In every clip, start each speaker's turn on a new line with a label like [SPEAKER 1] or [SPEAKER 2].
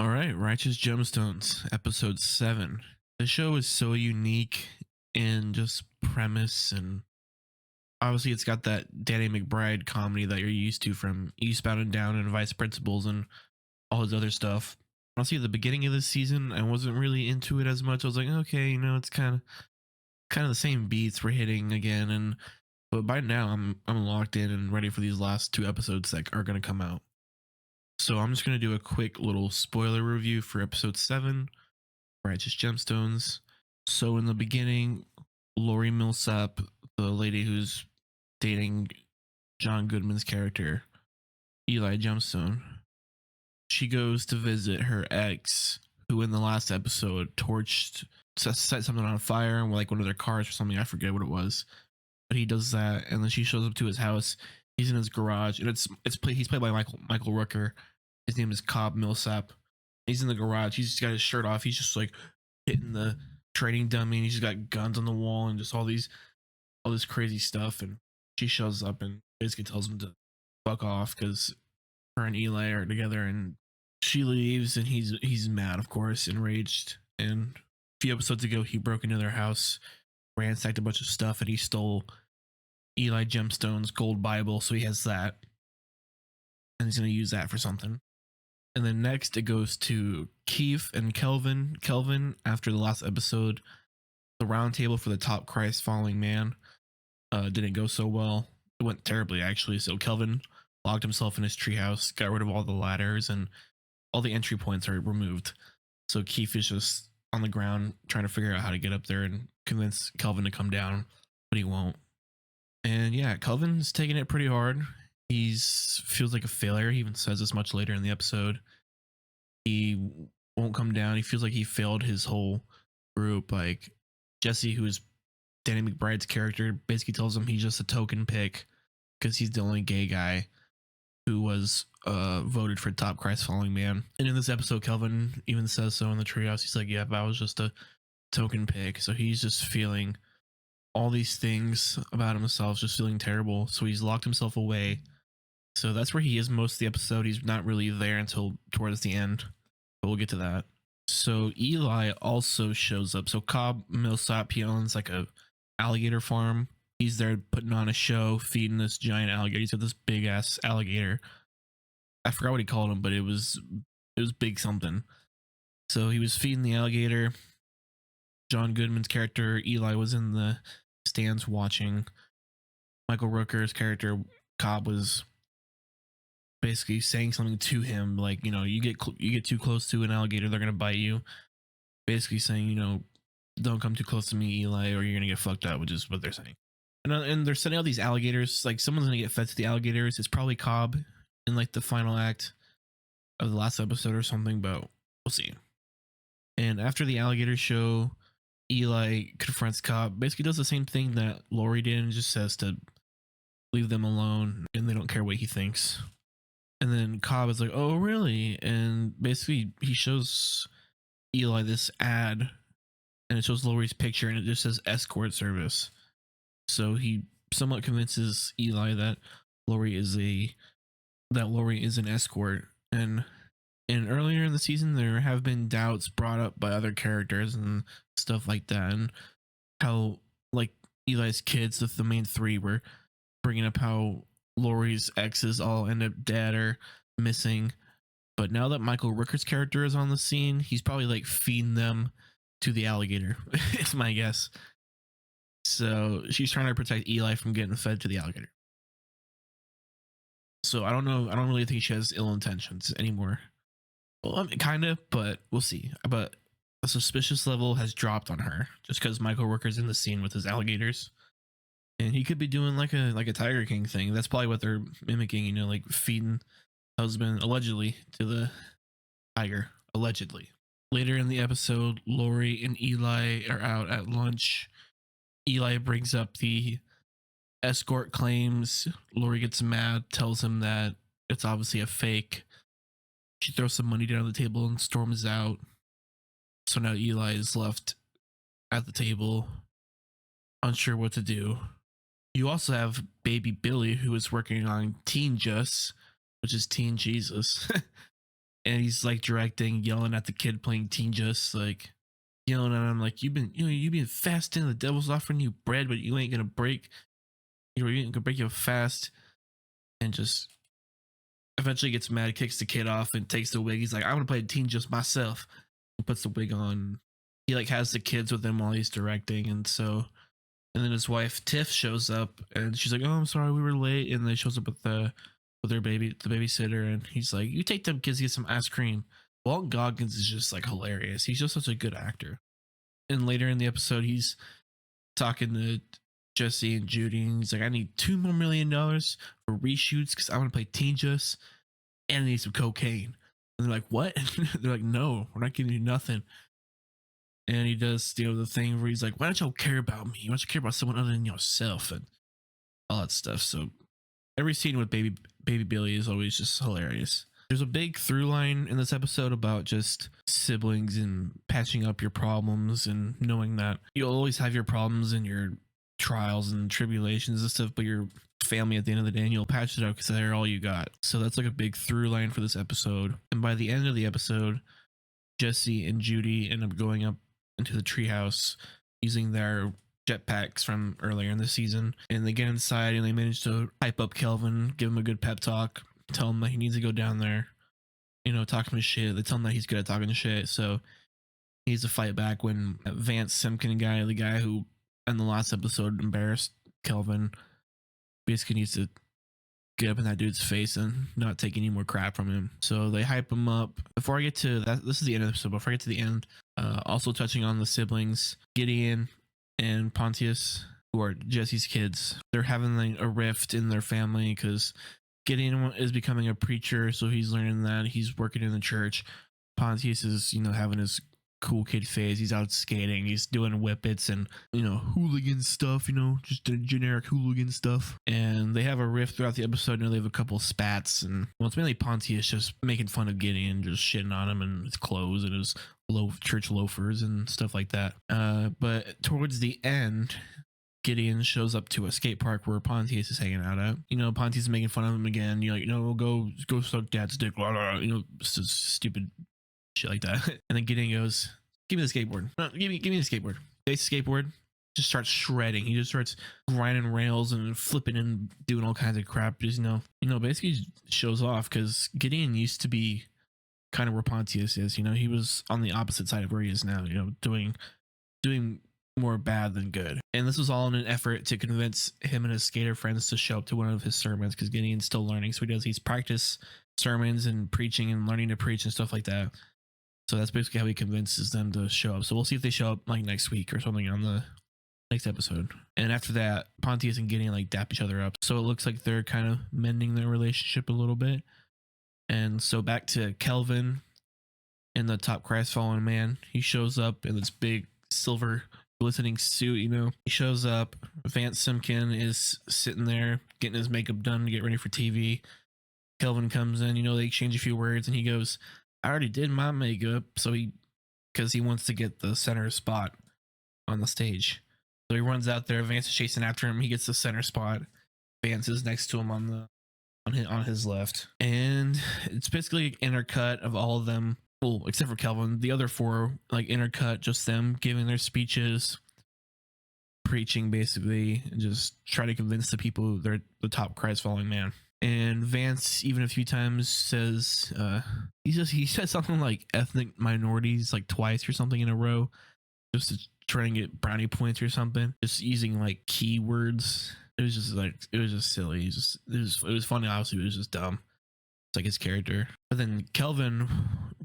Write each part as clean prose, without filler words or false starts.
[SPEAKER 1] All right, Righteous Gemstones, episode 7. The show is so unique in just premise, and obviously it's got that Danny McBride comedy that you're used to from Eastbound and Down and Vice Principals and all his other stuff. Honestly, at the beginning of this season, I wasn't really into it as much. I was like, okay, it's kind of the same beats we're hitting again, and but by now I'm locked in and ready for these last two episodes that are going to come out. So I'm just going to do a quick little spoiler review for episode 7, Righteous Gemstones. So in the beginning, Lori Millsap, the lady who's dating John Goodman's character, Eli Gemstone, she goes to visit her ex, who in the last episode set something on fire, like one of their cars or something. I forget what it was, but he does that, and then she shows up to his house. He's in his garage, and he's played by Michael Rooker. His name is Cobb Millsap. He's in the garage. He's just got his shirt off. He's just like hitting the trading dummy, and he's just got guns on the wall and just all this crazy stuff. And she shows up and basically tells him to fuck off because her and Eli are together. And she leaves, and he's mad, of course, enraged. And a few episodes ago, he broke into their house, ransacked a bunch of stuff, and he stole Eli Gemstone's gold Bible. So he has that, and he's gonna use that for something. And then next it goes to Keith and Kelvin. Kelvin, after the last episode, the round table for the top Christ following man didn't go so well. It went terribly, actually. So Kelvin locked himself in his treehouse, got rid of all the ladders, and all the entry points are removed. So Keith is just on the ground trying to figure out how to get up there and convince Kelvin to come down, but he won't. And yeah, Kelvin's taking it pretty hard. He's feels like a failure. He even says this much later in the episode. He won't come down. He feels like he failed his whole group. Like Jesse, who is Danny McBride's character, basically tells him he's just a token pick because he's the only gay guy who was voted for top Christ following man. And in this episode, Kelvin even says so in the treehouse. He's like, "Yeah, but I was just a token pick." So he's just feeling all these things about himself, just feeling terrible. So he's locked himself away. So that's where he is most of the episode. He's not really there until towards the end, but we'll get to that. So Eli also shows up. So Cobb Millsap, he owns like a alligator farm. He's there putting on a show, feeding this giant alligator. He's got this big ass alligator. I forgot what he called him, but it was big something. So he was feeding the alligator. John Goodman's character Eli was in the stands watching. Michael Rooker's character Cobb was basically saying something to him, like, you get too close to an alligator, they're gonna bite you. Basically saying, don't come too close to me, Eli, or you're gonna get fucked up, which is what they're saying. And they're setting out these alligators, like someone's gonna get fed to the alligators. It's probably Cobb in like the final act of the last episode or something, but we'll see. And after the alligator show, Eli confronts Cobb, basically does the same thing that Lori did and just says to leave them alone, and they don't care what he thinks. And then Cobb is like, "Oh, really?" And basically, he shows Eli this ad, and it shows Lori's picture, and it just says escort service. So he somewhat convinces Eli that Lori is an escort. And earlier in the season, there have been doubts brought up by other characters and stuff like that, and how like Eli's kids, the main three, were bringing up how Lori's exes all end up dead or missing. But now that Michael Rooker's character is on the scene, he's probably like feeding them to the alligator. It's my guess. So she's trying to protect Eli from getting fed to the alligator. So I don't know. I don't really think she has ill intentions anymore. Well, I mean, kind of, but we'll see. But a suspicious level has dropped on her just because Michael Rooker's in the scene with his alligators. And he could be doing like a Tiger King thing. That's probably what they're mimicking, like feeding husband allegedly to the tiger. Allegedly. Later in the episode, Lori and Eli are out at lunch. Eli brings up the escort claims. Lori gets mad, tells him that it's obviously a fake. She throws some money down on the table and storms out. So now Eli is left at the table, unsure what to do. You also have baby Billy, who is working on Teen Just, which is Teen Jesus. and he's like directing, yelling at the kid playing Teen Just, like yelling at him like you've been fasting, the devil's offering you bread, but you ain't gonna break, you ain't gonna break your fast, and just eventually gets mad, kicks the kid off, and takes the wig. He's like, I'm gonna play Teen Just myself, and puts the wig on. He like has the kids with him while he's directing, and so. And then his wife Tiff shows up, and she's like, "Oh, I'm sorry, we were late." And then shows up with their baby, the babysitter, and he's like, "You take them kids to get some ice cream." Walton Goggins is just like hilarious. He's just such a good actor. And later in the episode, he's talking to Jesse and Judy, and he's like, "I need $2 more million for reshoots because I want to play Teen Just, and I need some cocaine." And they're like, "What?" They're like, "No, we're not giving you nothing." And he does, the thing where he's like, "Why don't y'all care about me? Why don't you care about someone other than yourself?" And all that stuff. So every scene with baby Billy is always just hilarious. There's a big through line in this episode about just siblings and patching up your problems and knowing that you'll always have your problems and your trials and tribulations and stuff, but your family at the end of the day, and you'll patch it up because they're all you got. So that's like a big through line for this episode. And by the end of the episode, Jesse and Judy end up going up into the treehouse using their jetpacks from earlier in the season, and they get inside and they manage to hype up Kelvin, give him a good pep talk, tell him that he needs to go down there, talk him to shit. They tell him that he's good at talking to shit, so he needs to fight back when Vance Simpkin guy, the guy who in the last episode embarrassed Kelvin, basically needs to get up in that dude's face and not take any more crap from him. So they hype him up. Before I get to that, this is the end of the episode. Before I get to the end, also touching on the siblings, Gideon and Pontius, who are Jesse's kids. They're having like a rift in their family because Gideon is becoming a preacher, so he's learning that he's working in the church. Pontius is, having his cool kid phase. He's out skating, he's doing whippets and hooligan stuff, just generic hooligan stuff. And they have a rift throughout the episode. They have a couple spats, and well, it's mainly Pontius just making fun of Gideon, just shitting on him and his clothes and his church loafers and stuff like that. But towards the end, Gideon shows up to a skate park where Pontius is hanging out at. Pontius is making fun of him again. You're like, go suck dad's dick, blah, blah, blah. Stupid shit like that. And then Gideon goes, "Give me the skateboard. No, give me the skateboard." Takes the skateboard, just starts shredding. He just starts grinding rails and flipping and doing all kinds of crap. Just basically shows off, because Gideon used to be kind of where Pontius is. He was on the opposite side of where he is now. Doing more bad than good. And this was all in an effort to convince him and his skater friends to show up to one of his sermons, because Gideon's still learning. So he does these practice sermons and preaching and learning to preach and stuff like that. So that's basically how he convinces them to show up. So we'll see if they show up like next week or something on the next episode. And after that, Pontius and Gideon like dap each other up. So it looks like they're kind of mending their relationship a little bit. And so back to Kelvin in the top Christ following man. He shows up in this big silver glistening suit. He shows up. Vance Simpkin is sitting there getting his makeup done to get ready for TV. Kelvin comes in, they exchange a few words, and he goes, "I already did my makeup," because he wants to get the center spot on the stage. So he runs out there. Vance is chasing after him. He gets the center spot. Vance is next to him on his left, and it's basically an intercut of all of them. Well, except for Kelvin, the other four like intercut, just them giving their speeches, preaching basically, and just try to convince the people they're the top Christ following man. And Vance even a few times says he says something like ethnic minorities like twice or something in a row, just to try and get brownie points or something, just using like keywords. It was just silly. It was funny. Obviously, it was just dumb. It's like his character. But then Kelvin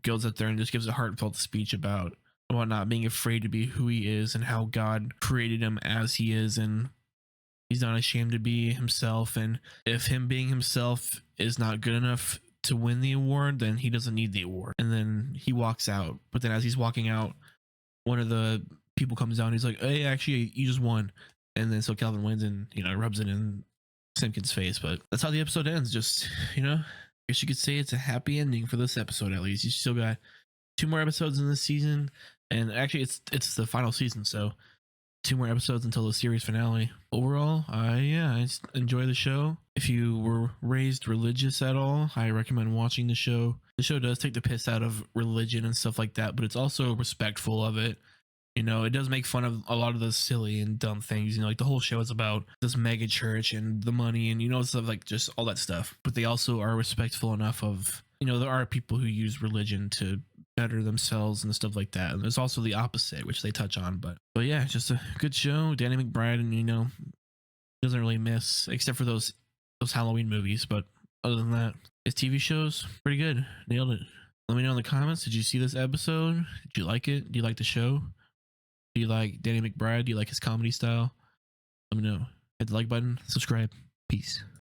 [SPEAKER 1] goes up there and just gives a heartfelt speech about not being afraid to be who he is and how God created him as he is, and he's not ashamed to be himself, and if him being himself is not good enough to win the award, then he doesn't need the award. And then he walks out. But then as he's walking out, one of the people comes down. He's like, "Hey, actually, you just won." And then so Calvin wins, and rubs it in Simpkin's face. But that's how the episode ends. Just I guess you could say it's a happy ending for this episode. At least you still got 2 more episodes in this season, and actually it's the final season, so 2 more episodes until the series finale. Overall, I enjoy the show. If you were raised religious at all, I recommend watching the show. The show does take the piss out of religion and stuff like that, but it's also respectful of it. You know, it does make fun of a lot of those silly and dumb things. You know, like the whole show is about this mega church and the money and, you know, stuff like just all that stuff. But they also are respectful enough of, you know, there are people who use religion to better themselves and stuff like that. And there's also the opposite, which they touch on. But yeah, just a good show. Danny McBride, and, you know, doesn't really miss except for those Halloween movies. But other than that, his TV shows pretty good. Nailed it. Let me know in the comments. Did you see this episode? Did you like it? Do you like the show? Do you like Danny McBride? Do you like his comedy style? Let me know. Hit the like button. Subscribe. Peace.